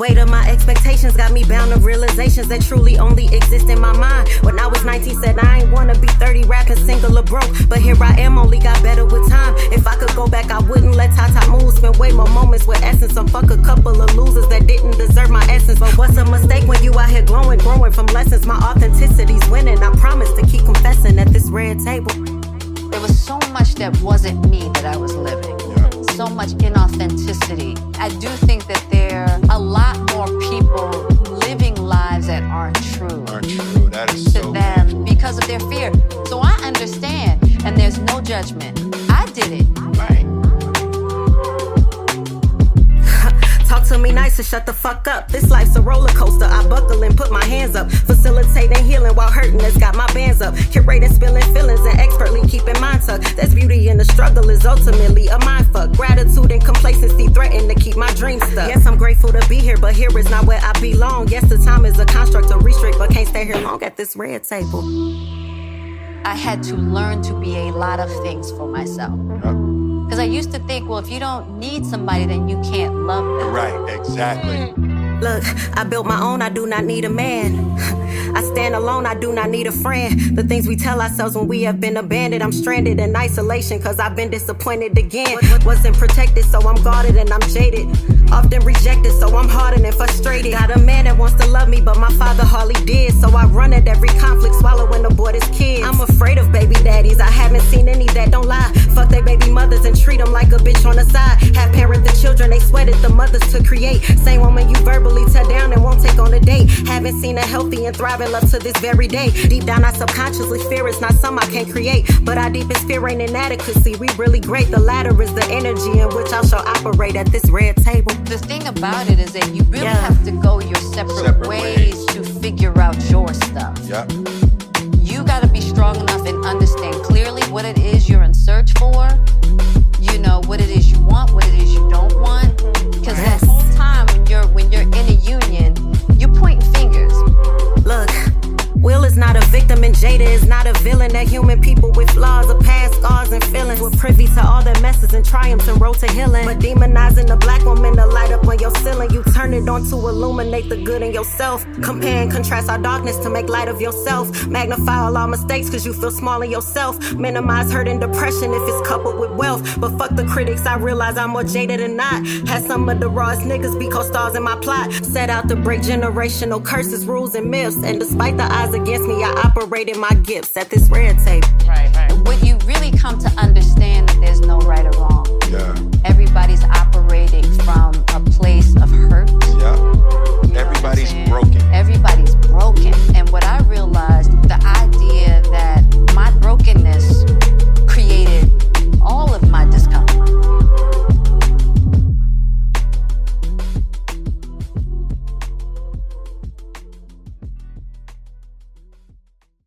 weight of my expectations got me bound to realizations that truly only exist in my mind. When I was 19, said I ain't wanna be 30, rapping single or broke. But here I am, only got better with time. If I could go back, I wouldn't let Tata move. Spend way more moments with essence. And fuck a couple of losers that didn't deserve my essence. But what's a mistake when you out here glowing, growing from lessons? My authenticity's winning. I promise to keep confessing at this red table. There was so much that wasn't me that I was living. So much inauthenticity. I do think that there are a lot more people living lives that aren't true. That is so to them because of their fear. So I understand, and there's no judgment. I did it. Right. Talk to me nice and shut the fuck up. This life's a roller coaster. I buckle and put my hands up. Facilitating healing while hurting has got my bands up. Curating spilling feelings and expertly keeping mine tucked. There's beauty in the struggle is ultimately a mindfuck. Gratitude and complacency threaten to keep my dreams stuck. Yes, I'm grateful to be here, but here is not where I belong. Yes, the time is a construct to restrict, but can't stay here long at this red table. I had to learn to be a lot of things for myself. Because I used to think, well, if you don't need somebody, then you can't love them. Right, exactly. Look, I built my own, I do not need a man. I stand alone, I do not need a friend. The things we tell ourselves when we have been abandoned. I'm stranded in isolation cause I've been disappointed again. Wasn't protected, so I'm guarded and I'm jaded. Often rejected, so I'm hardened and frustrated. Got a man that wants to love me, but my father hardly did. So I run at every conflict, swallowing abort his kids. I'm afraid of baby daddies, I haven't seen any that don't lie. Fuck they baby mothers and treat them like a bitch on the side. Have parent the children, they sweated the mothers to create. Same woman you verbally tear down and won't take on a date. Haven't seen a healthy and thriving love to this very day. Deep down I subconsciously fear it's not something I can't create. But our deepest fear ain't inadequacy, we really great. The latter is the energy in which I shall operate at this red table. The thing about it is that you really have to go your separate ways to figure out your stuff. Yep. You got to be strong enough and understand clearly what it is you're in search for. You know, what it is you want, what it is you don't want. Because that whole time when you're in a union, you're pointing fingers. Look, Will is not a victim and Jada is not a villain. They're human people with flaws, of past scars and feelings. We're privy to all their messes and triumphs and road to healing. But demonizing the black woman to light up on your ceiling, you turn it on to illuminate the good in yourself. Compare and contrast our darkness to make light of yourself. Magnify all our mistakes cause you feel small in yourself. Minimize hurt and depression if it's coupled with wealth. But fuck the critics, I realize I'm more jaded than not. Had some of the rawest niggas be co-stars in my plot. Set out to break generational curses, rules, and myths. And despite the odds against me, I operated my gifts at this red table. Right. When you really come to understand that there's no right or wrong. Yeah. Everybody